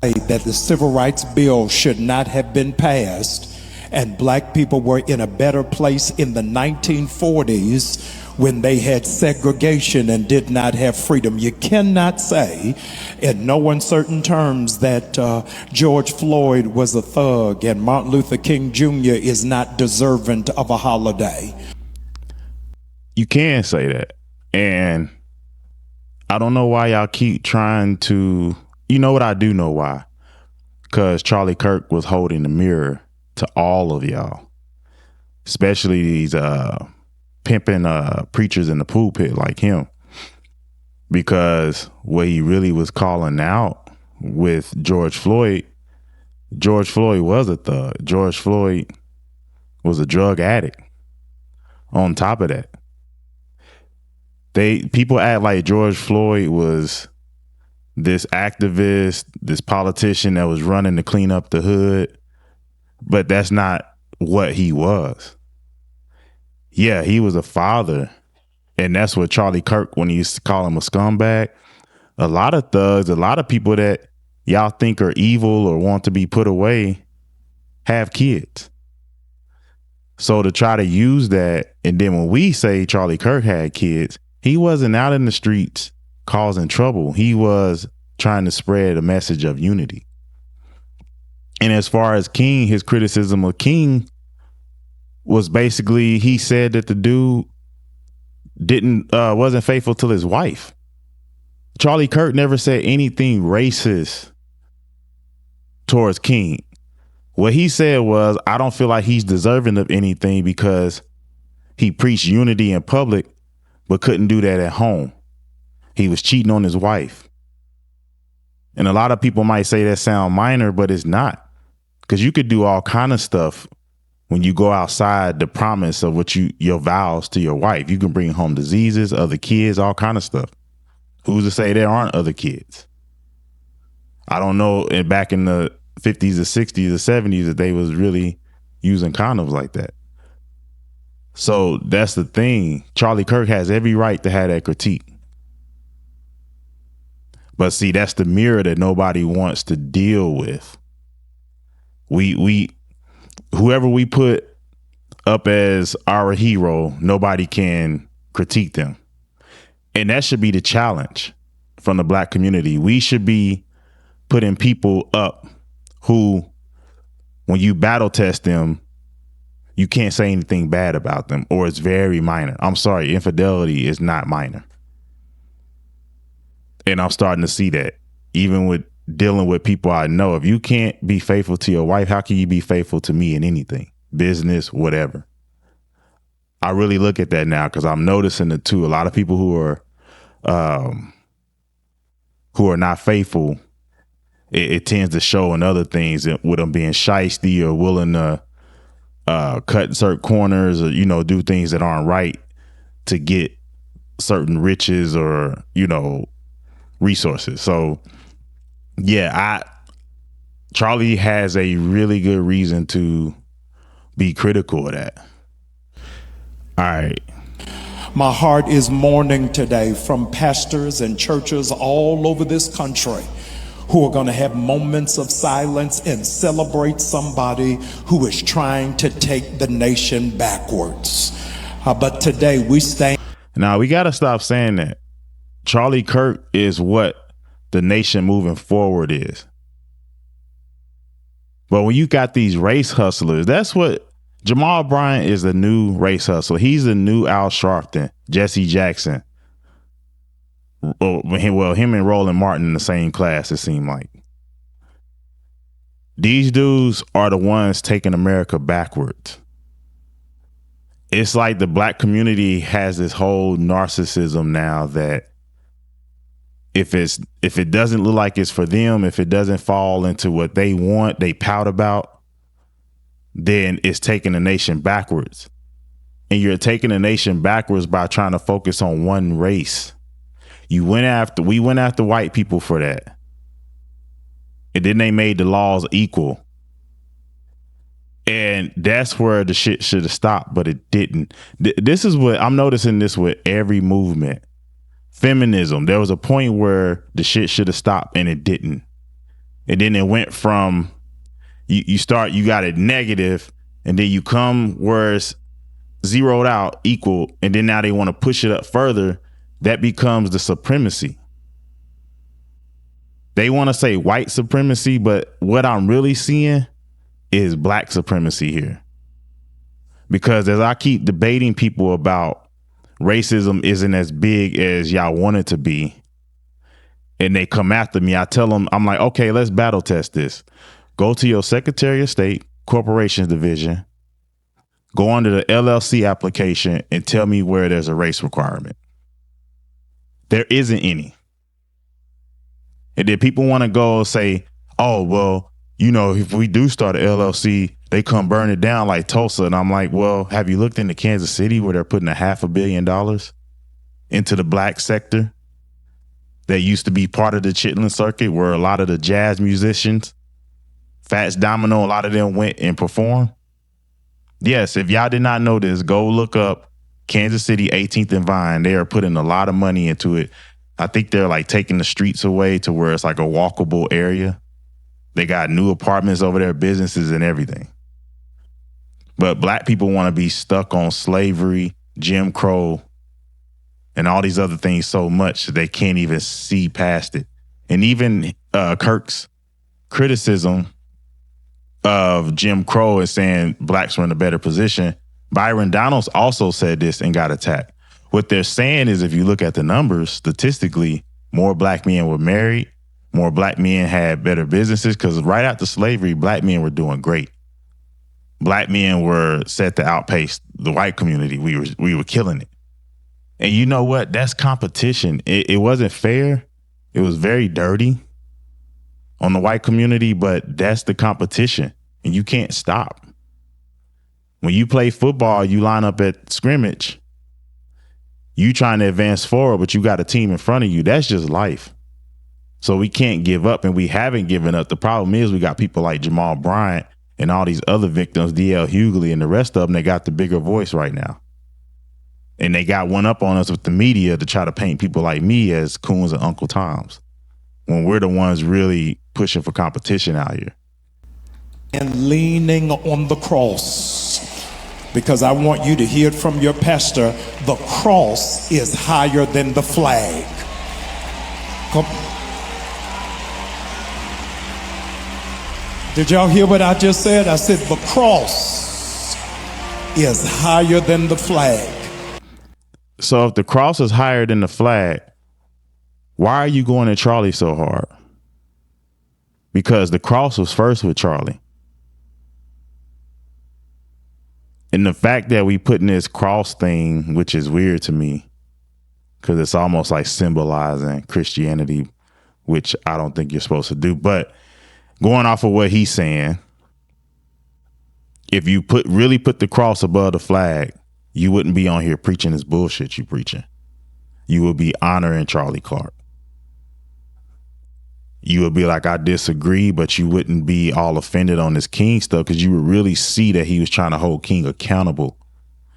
that the Civil Rights Bill should not have been passed, and black people were in a better place in the 1940s when they had segregation and did not have freedom. You cannot say in no uncertain terms that George Floyd was a thug and Martin Luther King Jr. is not deserving of a holiday. You can say that. And I don't know why y'all keep trying to, you know what, I do know why. Because Charlie Kirk was holding the mirror to all of y'all, especially these pimping preachers in the pulpit like him, because what he really was calling out with George Floyd was a thug. George Floyd was a drug addict. On top of that, people act like George Floyd was this activist, this politician that was running to clean up the hood, but that's not what he was. Yeah, he was a father, and that's what Charlie Kirk, when he used to call him a scumbag. A lot of thugs, a lot of people that y'all think are evil or want to be put away have kids. So to try to use that, and then when we say Charlie Kirk had kids, he wasn't out in the streets causing trouble. He was trying to spread a message of unity. And as far as King, his criticism of King was basically, he said that the dude wasn't faithful to his wife. Charlie Kirk never said anything racist towards King. What he said was, I don't feel like he's deserving of anything because he preached unity in public, but couldn't do that at home. He was cheating on his wife. And a lot of people might say that sound minor, but it's not, because you could do all kind of stuff when you go outside the promise of what your vows to your wife. You can bring home diseases, other kids, all kind of stuff. Who's to say there aren't other kids? I don't know, back in the 50s or 60s or 70s that they was really using condoms like that. So that's the thing. Charlie Kirk has every right to have that critique. But see, that's the mirror that nobody wants to deal with. Whoever we put up as our hero, nobody can critique them. And that should be the challenge from the black community. We should be putting people up who, when you battle test them, you can't say anything bad about them, or it's very minor. I'm sorry, infidelity is not minor. And I'm starting to see that even with dealing with people I know. If you can't be faithful to your wife, how can you be faithful to me in anything? Business, whatever. I really look at that now because I'm noticing it too. A lot of people who are not faithful, it tends to show in other things, with them being shiesty or willing to cut certain corners, or, do things that aren't right to get certain riches or, resources. So yeah, Charlie has a really good reason to be critical of that. All right. My heart is mourning today from pastors and churches all over this country who are going to have moments of silence and celebrate somebody who is trying to take the nation backwards. But today we stand. Now we got to stop saying that. Charlie Kirk is what the nation moving forward is. But when you got these race hustlers, that's what Jamal Bryant is, the new race hustler. He's the new Al Sharpton, Jesse Jackson. Well, him and Roland Martin in the same class, it seemed like. These dudes are the ones taking America backwards. It's like the black community has this whole narcissism now that if it doesn't look like it's for them, if it doesn't fall into what they want, they pout about, then it's taking the nation backwards. And you're taking the nation backwards by trying to focus on one race. We went after white people for that. And then they made the laws equal. And that's where the shit should have stopped, but it didn't. This is what I'm noticing, this with every movement. Feminism, there was a point where the shit should have stopped and it didn't. And then it went from you got it negative, and then you come where it's zeroed out equal, and then now they want to push it up further. That becomes the supremacy. They want to say white supremacy, but what I'm really seeing is black supremacy here. Because as I keep debating people about racism isn't as big as y'all want it to be, and they come after me, I tell them, I'm like, okay, let's battle test this. Go to your Secretary of State Corporations Division, go under the LLC application, and tell me where there's a race requirement. There isn't any. And then people want to go say, oh, well, you know, if we do start an LLC, they come burn it down like Tulsa. And I'm like, well, have you looked into Kansas City where they're putting $500 million into the black sector that used to be part of the Chitlin circuit, where a lot of the jazz musicians, Fats Domino, a lot of them went and performed? Yes, if y'all did not know this, go look up Kansas City 18th and Vine. They are putting a lot of money into it. I think they're like taking the streets away to where it's like a walkable area. They got new apartments over there, businesses and everything. But black people want to be stuck on slavery, Jim Crow, and all these other things so much that they can't even see past it. And even Kirk's criticism of Jim Crow is saying blacks were in a better position. Byron Donalds also said this and got attacked. What they're saying is, if you look at the numbers, statistically, more black men were married, more black men had better businesses, because right after slavery, black men were doing great. Black men were set to outpace the white community. We were killing it. And you know what? That's competition. It wasn't fair. It was very dirty on the white community, but that's the competition, and you can't stop. When you play football, you line up at scrimmage, you trying to advance forward, but you got a team in front of you. That's just life. So we can't give up, and we haven't given up. The problem is we got people like Jamal Bryant and all these other victims, D.L. Hughley and the rest of them, they got the bigger voice right now. And they got one up on us with the media to try to paint people like me as coons and Uncle Toms, when we're the ones really pushing for competition out here. And leaning on the cross, because I want you to hear it from your pastor. The cross is higher than the flag. Come. Did y'all hear what I just said? I said the cross is higher than the flag. So if the cross is higher than the flag, why are you going at Charlie so hard? Because the cross was first with Charlie. And the fact that we put in this cross thing, which is weird to me, because it's almost like symbolizing Christianity, which I don't think you're supposed to do. But going off of what he's saying, if you really put the cross above the flag, you wouldn't be on here preaching this bullshit you preaching. You would be honoring Charlie Clark. You would be like, I disagree, but you wouldn't be all offended on this King stuff, because you would really see that he was trying to hold King accountable.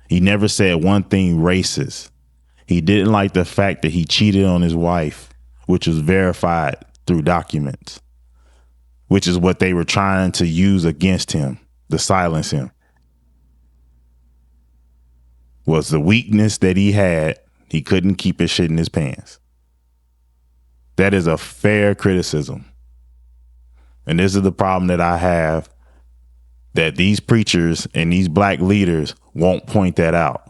He never said one thing racist. He didn't like the fact that he cheated on his wife, which was verified through documents, which is what they were trying to use against him to silence him. Was the weakness that he had. He couldn't keep his shit in his pants. That is a fair criticism. And this is the problem that I have, that these preachers and these black leaders won't point that out.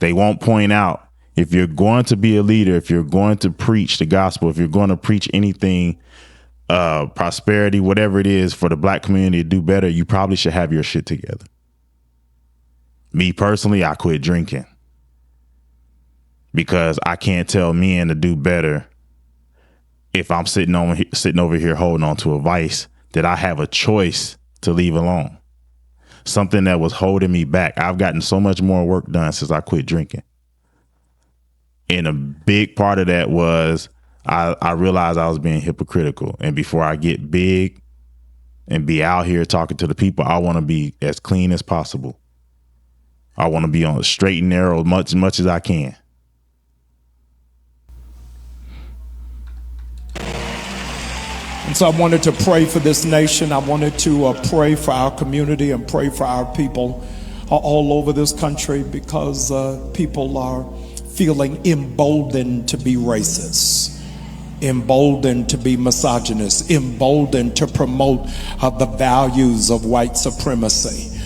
They won't point out, if you're going to be a leader, if you're going to preach the gospel, if you're going to preach anything, prosperity, whatever it is for the black community to do better, you probably should have your shit together. Me personally, I quit drinking, because I can't tell men to do better if I'm sitting over here holding on to a vice that I have a choice to leave alone. Something that was holding me back. I've gotten so much more work done since I quit drinking. And a big part of that was I realized I was being hypocritical. And before I get big and be out here talking to the people, I want to be as clean as possible. I want to be on the straight and narrow much as I can. So I wanted to pray for this nation. I wanted to pray for our community and pray for our people all over this country, because people are feeling emboldened to be racist, emboldened to be misogynist, emboldened to promote the values of white supremacy.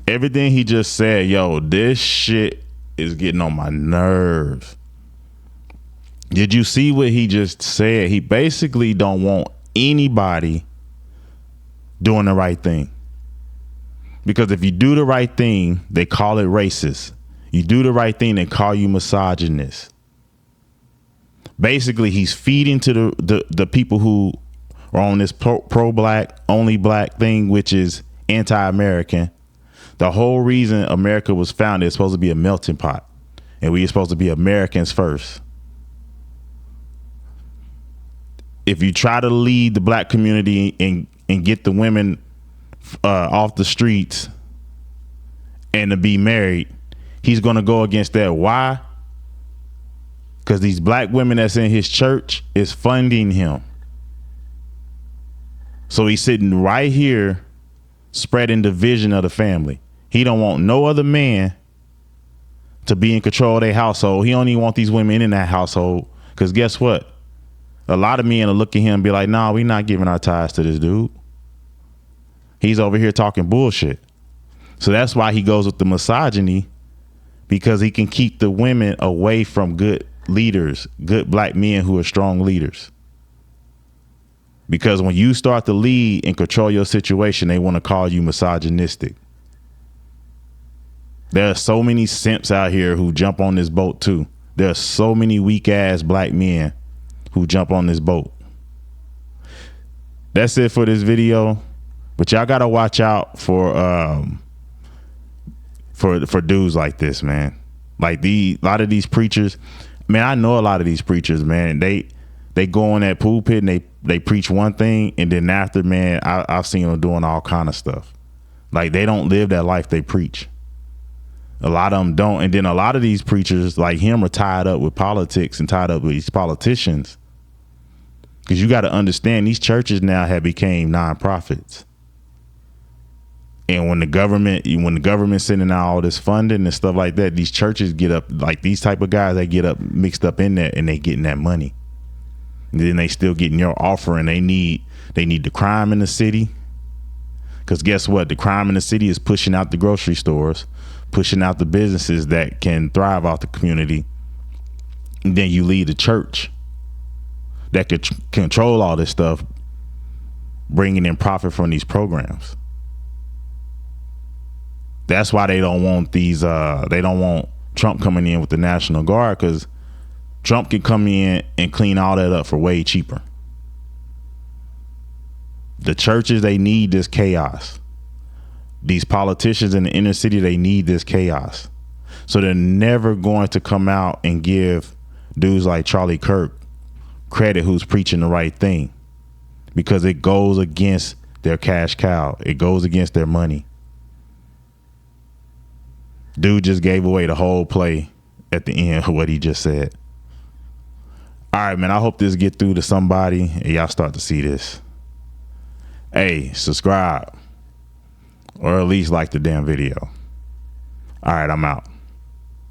Everything he just said, yo, this shit is getting on my nerves. Did you see what he just said? He basically don't want anybody doing the right thing. Because if you do the right thing, they call it racist. You do the right thing, they call you misogynist. Basically, he's feeding to the people who are on this pro-black, only black thing, which is anti-American. The whole reason America was founded is supposed to be a melting pot, and we are supposed to be Americans first. If you try to lead the black community and get the women off the streets and to be married, he's going to go against that. Why? Because these black women that's in his church is funding him. So he's sitting right here spreading division of the family. He don't want no other man to be in control of their household. He don't even want these women in that household, because guess what? A lot of men will look at him and be like, nah, we're not giving our ties to this dude. He's over here talking bullshit. So that's why he goes with the misogyny, because he can keep the women away from good leaders, good black men who are strong leaders. Because when you start to lead and control your situation, they want to call you misogynistic. There are so many simps out here who jump on this boat too. There are so many weak ass black men who jump on this boat. That's it for this video. But y'all gotta watch out for dudes like this, man. Like a lot of these preachers, man, I know a lot of these preachers, man. They go on that pulpit and they preach one thing, and then after, man, I've seen them doing all kind of stuff. Like, they don't live that life they preach. A lot of them don't. And then a lot of these preachers like him are tied up with politics and tied up with these politicians. Because you got to understand, these churches now have became nonprofits. And when the government sending out all this funding and stuff like that, these churches get up, like these type of guys, they get up mixed up in that, and they getting that money. And then they still getting your offering. They need the crime in the city. Because guess what? The crime in the city is pushing out the grocery stores, pushing out the businesses that can thrive out the community. And then you lead the church that could control all this stuff, bringing in profit from these programs. That's why they don't want they don't want Trump coming in with the National Guard, because Trump can come in and clean all that up for way cheaper. The churches, they need this chaos. These politicians in the inner city, they need this chaos. So they're never going to come out and give dudes like Charlie Kirk credit who's preaching the right thing, because it goes against their cash cow. It goes against their money. Dude just gave away the whole play at the end of what he just said. All right, man, I hope this get through to somebody and y'all start to see this. Hey, subscribe, or at least like the damn video. All right, I'm out.